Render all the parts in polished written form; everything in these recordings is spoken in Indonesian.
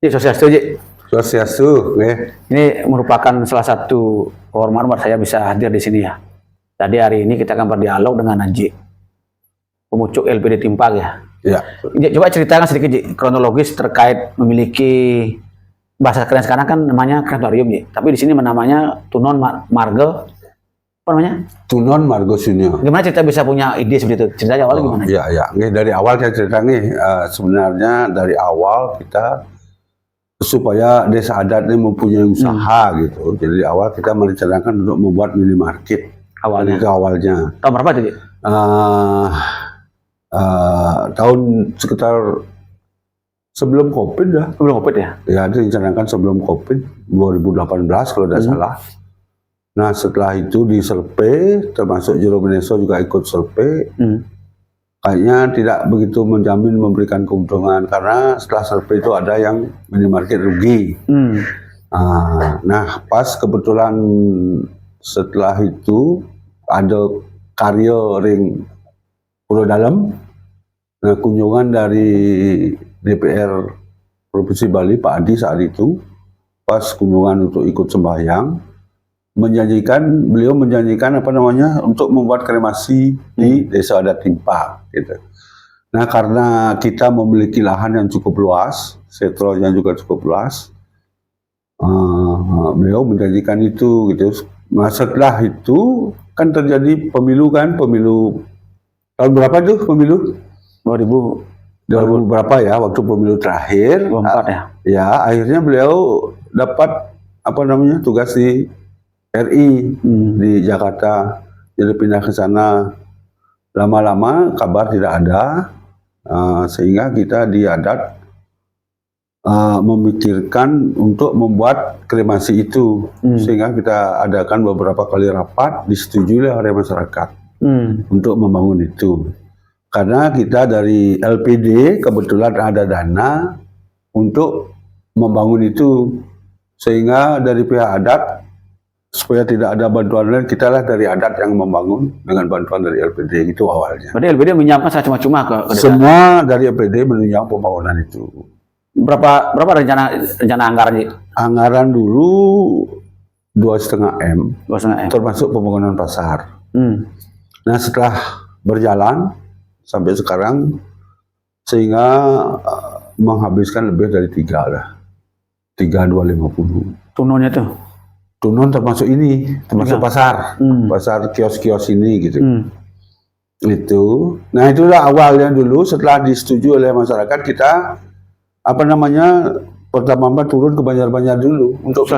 Ji, Swastiastu, Ji. Swastiastu, Ini merupakan salah satu kehormatan buat saya bisa hadir di sini ya. Tadi hari ini kita akan berdialog dengan Haji Pemucuk LPD Timpag ya. Ya. Coba ceritakan sedikit Ji, kronologis terkait memiliki bahasa keren sekarang kan namanya krematorium Ji. Tapi di sini namanya Tunon Marga apa namanya? Tunon Margo Sunyo. Gimana cerita bisa punya ide seperti itu? Ceritanya awalnya gimana? Iya. Dari awal saya cerita sebenarnya dari awal kita supaya desa adat ini mempunyai usaha gitu. Jadi di awal kita merencanakan untuk membuat minimarket. Awalnya. Itu awalnya. Tahun berapa itu Ji? Tahun sekitar sebelum COVID ya. Sebelum COVID ya? Ya, itu direncanakan sebelum COVID 2018 kalau tidak salah. Nah setelah itu di Selpe, termasuk Jero Beneso juga ikut Selpe, kayaknya tidak begitu menjamin memberikan keuntungan karena setelah Selpe itu ada yang minimarket rugi. Nah pas kebetulan setelah itu ada karya ring Pulau Dalam, nah kunjungan dari DPR Provinsi Bali Pak Adi saat itu, pas kunjungan untuk ikut sembahyang, beliau menjanjikan apa namanya untuk membuat kremasi di Desa Adat Timpag gitu. Nah karena kita memiliki lahan yang cukup luas, setro yang juga cukup luas, beliau menjanjikan itu gitu. Nah setelah itu kan terjadi pemilu tahun berapa tuh pemilu? 2000 berapa ya waktu pemilu terakhir? 2004 ya. Ya akhirnya beliau dapat apa namanya tugas di RI di Jakarta, jadi pindah ke sana. Lama-lama kabar tidak ada, sehingga kita di adat memikirkan untuk membuat kremasi itu, sehingga kita adakan beberapa kali rapat, disetujui oleh masyarakat untuk membangun itu. Karena kita dari LPD kebetulan ada dana untuk membangun itu, sehingga dari pihak adat supaya tidak ada bantuan lain, kita lah dari adat yang membangun dengan bantuan dari LPD itu awalnya. Berarti LPD menyiapkan secara cuma-cuma ke semua dari LPD menunjang pembangunan itu. Berapa rencana anggaran Ji? Anggaran dulu 2,5 M, 2,5 M, termasuk pembangunan pasar. Nah setelah berjalan sampai sekarang, sehingga menghabiskan lebih dari 3,250. Tunonnya tuh? Tunon termasuk ini, termasuk pasar, pasar kios-kios ini gitu. Itu, nah itulah awalnya dulu. Setelah disetujui oleh masyarakat, kita apa namanya pertama turun ke Banjar-Banjar dulu untuk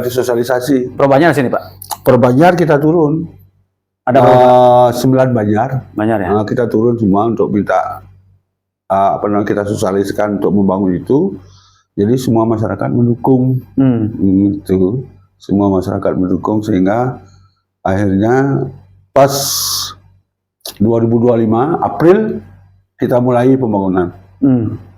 disosialisasi. Perbanjar sini Pak? Perbanjar kita turun. Ada 9 Banjar. Banjar ya. Kita turun semua untuk minta apa namanya kita sosialisasikan untuk membangun itu. Jadi semua masyarakat mendukung. Itu. Semua masyarakat mendukung sehingga akhirnya pas 2025 April kita mulai pembangunan.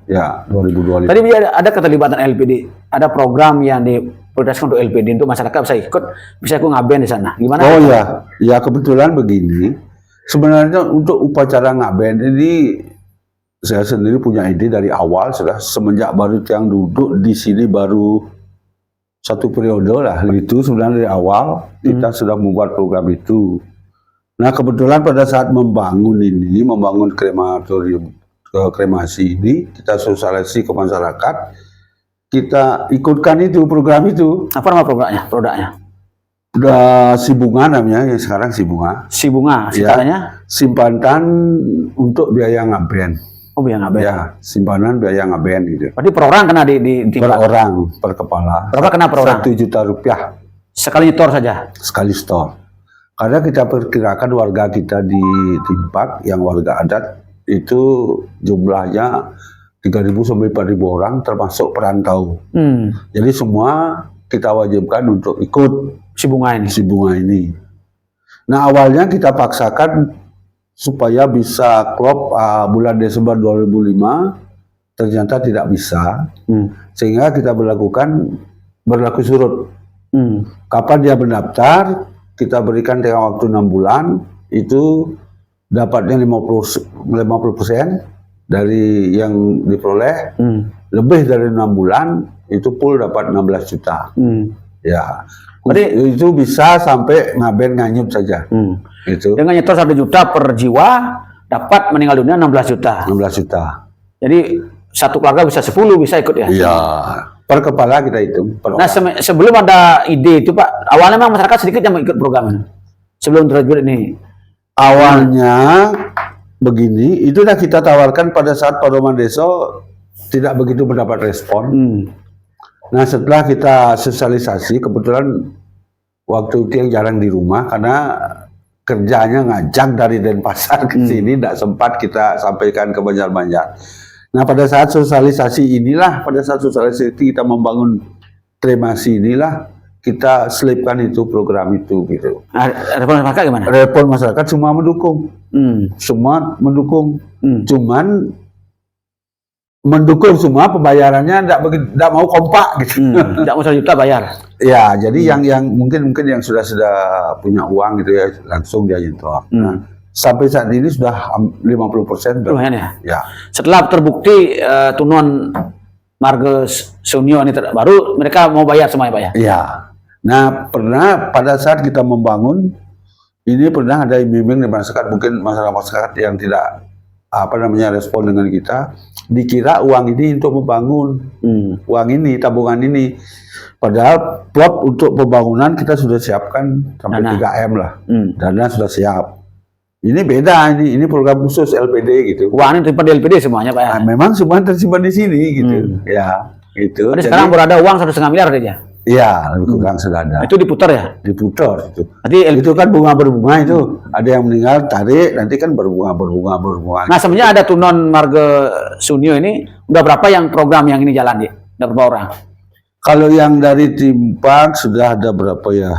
Ya 2025. Tadi ada keterlibatan LPD, ada program yang diprioritaskan untuk LPD untuk masyarakat bisa ikut, bisa aku ngaben di sana. Gimana? Oh ya kebetulan begini. Sebenarnya untuk upacara ngaben ini saya sendiri punya ide dari awal, sudah semenjak baru yang duduk di sini baru 1 periode lah, itu sebenarnya dari awal kita sudah membuat program itu. Nah kebetulan pada saat membangun krematorium kremasi ini, kita sosialisasi ke masyarakat, kita ikutkan itu program itu. Apa nama produknya? Udah Si Bunga namanya, yang sekarang Si Bunga. Si Bunga, ya, simpanan untuk biaya ngaben. Oh biaya ngaben. Ya, simpanan biaya ngaben gitu. Berarti per orang kena di per orang, per kepala. Berapa kena per orang? 1 juta rupiah. Sekali nyetor saja? Sekali store. Karena kita perkirakan warga kita di Timpag, yang warga adat, itu jumlahnya 3.000 sampai 4.000 orang, termasuk perantau. Jadi semua kita wajibkan untuk ikut Si Bunga ini. Nah awalnya kita paksakan supaya bisa klop bulan Desember 2005, ternyata tidak bisa, sehingga kita berlaku surut. Kapan dia mendaftar, kita berikan tengah waktu 6 bulan, itu dapatnya 50%, dari yang diperoleh lebih dari 6 bulan itu full dapat 16 juta. Ya. Berarti Itu bisa sampai ngaben nganyut saja. Itu dengan nyetor 1 juta per jiwa dapat meninggal dunia 16 juta. 16 juta. Jadi satu keluarga bisa 10 bisa ikut ya. Iya. Per kepala kita hitung. Per Nah, orang. sebelum ada ide itu Pak, awalnya memang masyarakat sedikit yang mau ikut program ini. Sebelum terjun ini. Awalnya begini, itu dah kita tawarkan pada saat Padoman Desa tidak begitu mendapat respon. Nah, setelah kita sosialisasi, kebetulan waktu itu yang jarang di rumah karena kerjanya ngajak dari Denpasar ke sini, tidak sempat kita sampaikan ke Banjar-Banjar. Nah, pada saat sosialisasi inilah, pada saat sosialisasi kita membangun kremasi inilah, kita selipkan itu program itu gitu. Respon masyarakat gimana? Respon masyarakat semua mendukung, semua mendukung. Cuman mendukung semua, pembayarannya tidak mau kompak gitu. Tidak mau 1 juta bayar. Ya, jadi yang mungkin yang sudah punya uang gitu ya langsung dia nyetor. Nah, sampai saat ini sudah 50%. Lumayan ya. Ya. Setelah terbukti Tunon Marga Sunio ini baru mereka mau bayar semuanya Pak ya. Iya. Nah, pernah pada saat kita membangun ini pernah ada iming-iming di masyarakat, mungkin masyarakat yang tidak respon dengan kita, dikira uang ini untuk membangun, uang ini, tabungan ini. Padahal plot untuk pembangunan kita sudah siapkan sampai Dana. 3M lah, dana sudah siap. Ini beda, ini program khusus LPD gitu. Uang ini terima di LPD semuanya Pak ya. Nah, memang semua tersimpan di sini gitu, ya, gitu. Jadi sekarang baru ada uang 1,5 miliar aja. Iya, lebih kurang sudah ada. Itu diputar ya. Diputar itu. Berarti Itu kan bunga berbunga itu. Ada yang meninggal tarik, nanti kan berbunga. Nah, sebenarnya ada Tunon Marga Sunio ini udah berapa yang program yang ini jalan ya? Udah berapa orang? Kalau yang dari Timpang sudah ada berapa ya?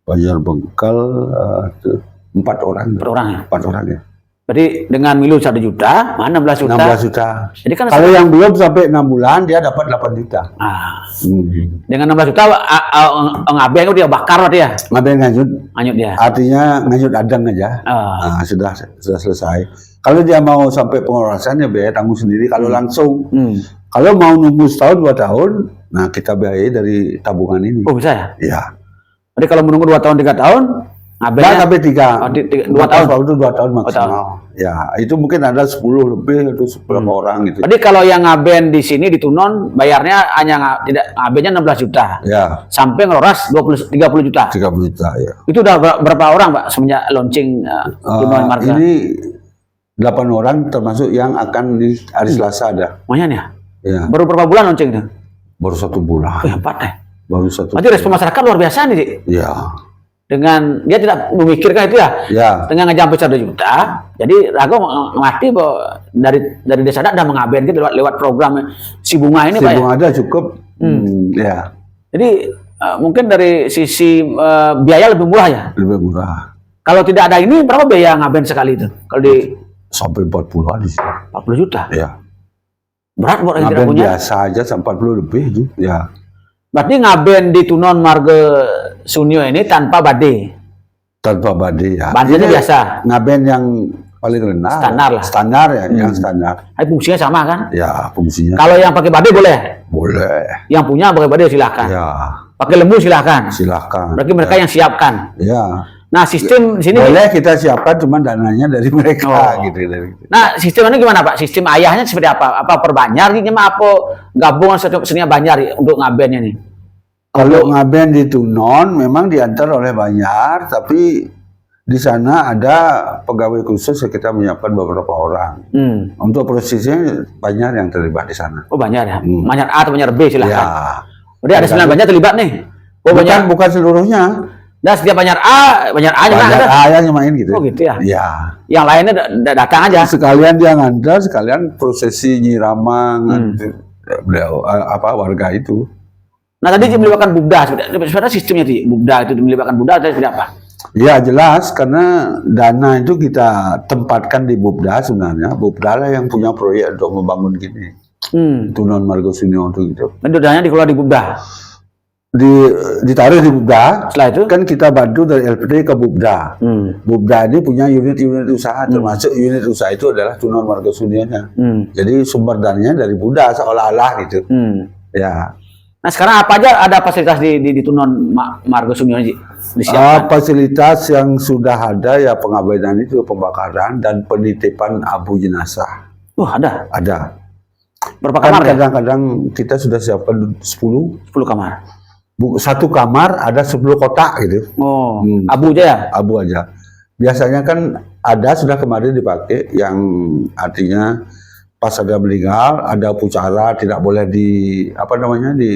Banjar Bengkal 4 orang. 4 orang ya. 4 orang ya. Berarti dengan milu 1 juta, mana 16 juta? 16 juta. Jadi kan Kalau yang belum sampai 6 bulan dia dapat 8 juta. Dengan 16 juta ngabeng dia bakar berarti ya. Ngabeng nganyut. Anyut dia. Artinya nganyut adang aja. Nah, sudah selesai. Kalau dia mau sampai pengeluaran ya biaya tanggung sendiri. Kalau langsung, kalau mau nunggu setahun 2 tahun, nah kita biayai dari tabungan ini. Oh bisa ya? Iya. Jadi kalau menunggu 2 tahun 3 tahun, ngabengnya Sampai 3. 2 tahun. Waktu 2 tahun maksimal. Ya, itu mungkin ada 10 lebih atau berapa orang gitu. Jadi kalau yang ngaben di sini di Tunon bayarnya hanya tidak ngabennya 16 juta. Ya, Sampai ngeloras 30 juta. 30 juta ya. Itu udah berapa orang Pak semenjak launching Tunon Marga? Ini 8 orang termasuk yang akan di hari Selasa ada. Lumayan ya? Ya, Baru berapa bulan launching itu? baru 1 bulan. Hebat deh. Baru 1 Berarti respon masyarakat luar biasa nih, Dik. Ya. Dengan dia tidak memikirkan itu ya. Ya. Dengan ngejampe 1 juta, jadi Rago ngerti bahwa dari desa ada mengaben gitu lewat program si bunga ini Pak ya. Bunga ada cukup. Ya, Jadi mungkin dari sisi biaya lebih murah ya. lebih murah. Kalau tidak ada ini berapa biaya ngaben sekali itu? Kalau di Sampai 40-an di sini. 40 juta. Ya. Berat buat yang tidak Ngaben punya. biasa aja sampai 40 lebih itu. Ya. Berarti ngaben di Tunon Marga Sunio ini tanpa bade. Tanpa badi ya. Badenya Ini biasa. Ngaben yang paling rendah. Standar lah. Standar ya, yang standar. Tapi fungsinya sama kan? Ya, fungsinya Kalau yang pakai bade boleh. boleh. Yang punya pakai bade silakan. Ya, Pakai lembu silakan. silakan. Berarti mereka yang siapkan. Ya. Nah, sistem di sini Boleh kita siapkan, cuma dananya dari mereka gitu. Nah, sistemnya gimana Pak? Sistem ayahnya seperti apa? Apa per Banjar gitu apa gabungan seninya Banjar untuk ngabennya nih? Kalau ngaben di Tunon memang diantar oleh Banjar, tapi di sana ada pegawai khusus yang kita menyiapkan beberapa orang. Untuk prosesnya Banjar yang terlibat di sana. Oh, Banjar ya. Banjar A atau Banjar B silakan. Ya. Berarti ada 9 Banjar terlibat nih. Oh, Banjar. Bukan seluruhnya. Dan setiap Banjar A nya Banjar ada. A yang main gitu. Oh, gitu ya. Ya. Yang lainnya datang aja. Sekalian dia ngantar, sekalian prosesi nyirama beliau warga itu. Nah, tadi melibatkan Bubda. Sebenarnya sistemnya sih Bubda itu melibatkan Bubda atau seperti apa? Ya jelas, karena dana itu kita tempatkan di Bubda sebenarnya. Bubda lah yang punya proyek untuk membangun gini. Tunon Marga Sunio itu gitu. Dan dananya dikelola di Bubda. ditaruh di Bubda. Setelah itu? Kan kita bantu dari LPD ke Bubda. Bubda ini punya unit-unit usaha, termasuk unit usaha itu adalah Tunon Marga Sunionnya. Jadi sumber dananya dari Bubda seolah-olah gitu. Ya. Nah sekarang apa aja ada fasilitas di Tunon Marga Sunyon disiapkan? Fasilitas yang sudah ada ya pengabaian itu, pembakaran dan penitipan abu jenazah. Ada. Ada. Berapa Kan kamar? kadang-kadang kita sudah siapkan 10 kamar. Satu kamar ada 10 kotak gitu. Oh, abu aja ya? Abu aja. Biasanya kan ada sudah kemarin dipakai yang artinya pas ada meninggal, ada upacara tidak boleh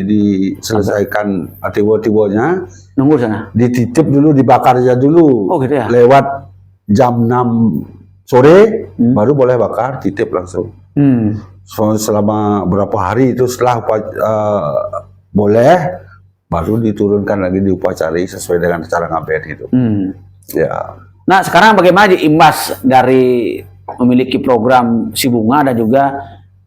diselesaikan tiba-tibanya. Nunggu sana. Dititip dulu, dibakar aja dulu. Oh gitu ya. Lewat jam 6 sore baru boleh bakar, titip langsung. Selama berapa hari itu setelah boleh baru diturunkan lagi diupacarai sesuai dengan cara ngaben gitu. Ya. Nah sekarang bagaimana imbas dari memiliki program Si Bunga dan juga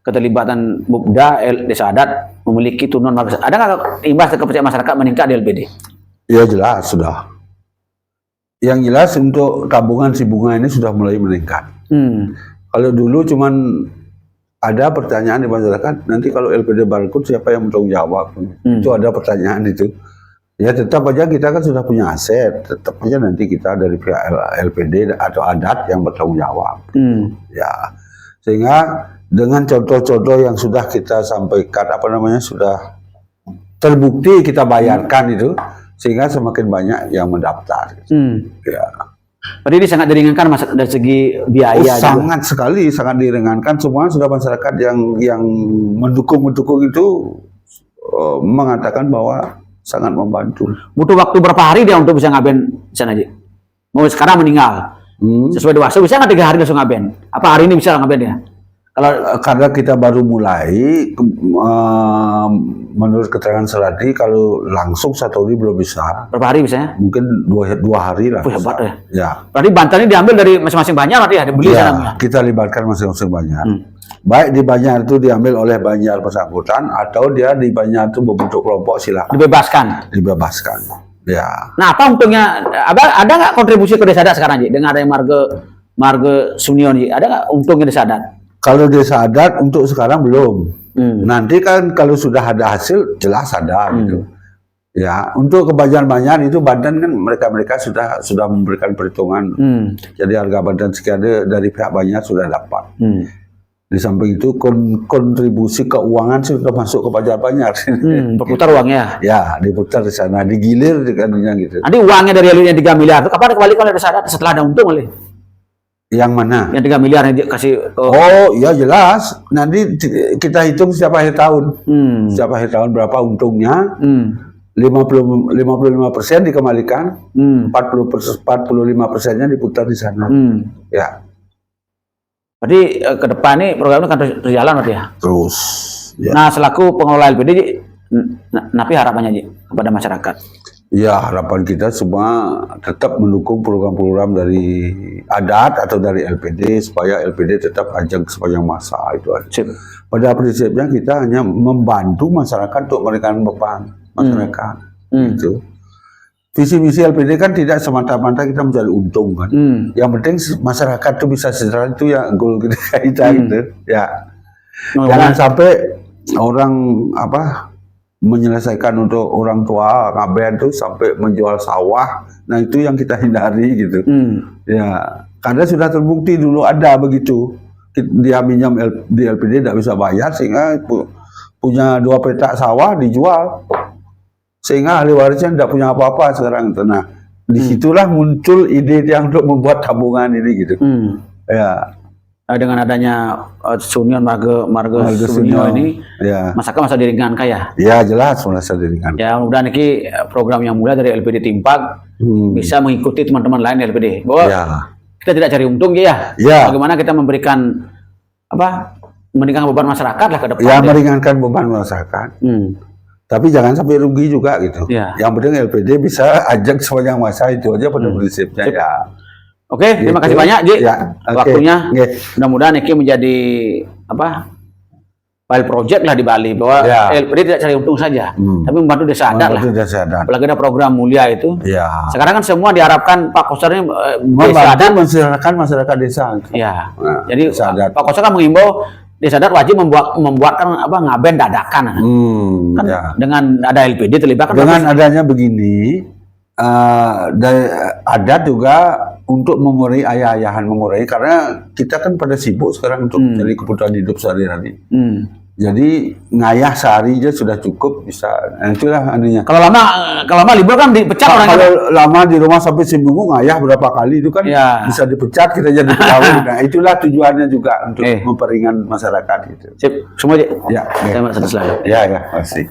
keterlibatan Bubda Desa Adat memiliki Tunon Marga? Ada nggak imbas kepercayaan masyarakat meningkat di LPD? Ya jelas sudah. Yang jelas untuk tabungan Si Bunga ini sudah mulai meningkat. Kalau dulu cuman ada pertanyaan di masyarakat, nanti kalau LPD bangkrut siapa yang bertanggung jawab? Itu ada pertanyaan itu. Ya tetap aja kita kan sudah punya aset, tetap aja nanti kita dari pihak LPD atau adat yang bertanggung jawab. Ya, sehingga dengan contoh-contoh yang sudah kita sampaikan, sudah terbukti kita bayarkan itu, sehingga semakin banyak yang mendaftar. Ya. Jadi ini sangat diringankan dari segi biaya. Sangat sekali, sangat diringankan. Semua sudah masyarakat yang mendukung itu mengatakan bahwa sangat membantu. Butuh waktu berapa hari dia untuk bisa ngaben di sana aja? Mau sekarang meninggal, sesuai dewasa bisa nggak 3 hari langsung ngaben? Apa hari ini bisa ngaben ya? Kalau karena kita baru mulai, menurut keterangan Seradi, kalau langsung 1 hari belum bisa. Berapa hari biasanya? Mungkin 2 hari lah. Hebat ya. Ya. Berarti bantalnya diambil dari masing-masing Banjar berarti ya, dibeli sana. Kita libatkan masing-masing Banjar. Baik di Banjar itu diambil oleh Banjar bersangkutan atau dia di Banjar itu membentuk kelompok, silakan. Dibebaskan. Ya. Nah, apa untungnya? Ada nggak kontribusi ke Desa Adat sekarang Ji? Dengan ada yang Marga Sunyon Ji? Ada nggak untungnya Desa Adat? Kalau Desa Adat untuk sekarang belum. Nanti kan kalau sudah ada hasil jelas ada gitu. Ya, untuk kebanyakan itu Banten kan mereka sudah memberikan perhitungan. Jadi harga Banten sekian dari pihak Banjar sudah dapat. Di samping itu kontribusi keuangan sudah masuk ke pajak Banjar. Berputar uangnya. Ya, diputar di sana, digilir dengan gitu. Nanti uangnya dari yang 3 miliar itu kapan kembali kalau Desa Adat setelah ada untung oleh? Yang mana? Yang 3 miliar yang dikasih. Oh, iya jelas. Nanti kita hitung setiap akhir tahun. Setiap akhir tahun berapa untungnya. 55% dikembalikan, 45%-nya diputar di sana. Ya. Berarti ke depan ini program ini akan berjalan berarti ya? Terus. Ya. Nah, selaku pengelola LPD, napi harapannya Ji, kepada masyarakat? Ya, harapan kita semua tetap mendukung program-program dari adat atau dari LPD supaya LPD tetap ajang sepanjang masa itu aja. Pada prinsipnya kita hanya membantu masyarakat untuk meringankan beban masyarakat. Gitu. Visi misi LPD kan tidak semata-mata kita mencari untung kan. Yang penting masyarakat itu bisa sejahtera, itu ya goal kita gitu. Ya. Jangan sampai orang menyelesaikan untuk orang tua ngaben itu sampai menjual sawah. Nah itu yang kita hindari gitu. Ya, karena sudah terbukti dulu ada begitu. Dia minjam di LPD tidak bisa bayar sehingga punya 2 petak sawah dijual. Sehingga ahli warisnya tidak punya apa-apa sekarang. Nah, disitulah muncul ide yang untuk membuat tabungan ini gitu. Ya. Dengan adanya Sunyon Marga Sunyon ini, ya. masyarakat masa diringankan ya? Ya jelas merasa diringankan. Ya mudah-mudahan ini program yang mulai dari LPD Timpak bisa mengikuti teman-teman lain LPD. Bahwa kita tidak cari untung ya. Bagaimana kita memberikan meringankan beban masyarakat lah ke depan. Ya meringankan beban masyarakat. Tapi jangan sampai rugi juga gitu. Yang penting LPD bisa ajak sepanjang masa, itu aja pada prinsipnya ya. Oke, terima kasih banyak Ji waktunya. Mudah-mudahan ini menjadi pilot project lah di Bali bahwa Ya. LPD tidak cari untung saja, tapi membantu desa adat lah. Membantu desa adat. Apalagi ada program mulia itu. Ya. Sekarang kan semua diharapkan Pak Koster ini desa adat. Membantu masyarakat desa. Ya. Nah, Jadi desa adat. Pak Koster kan mengimbau desa adat wajib membuatkan ngaben dadakan. Kan Ya. dengan ada LPD terlibat kan Dengan bagus. adanya begini, adat juga untuk memurai ayah-ayahan memurai, karena kita kan pada sibuk sekarang untuk mencari kebutuhan hidup sehari-hari. Jadi ngayah sehari aja sudah cukup bisa. Nah, itulah anunya. Kalau lama libur kan dipecat orangnya. Kalau lama di rumah sampai seminggu ngayah berapa kali itu kan Ya. bisa dipecat, kita jadi pegawai. Nah, itulah tujuannya juga untuk memperingan masyarakat gitu. Sip, semua aja. Ya, Saya selalu. ya, masih.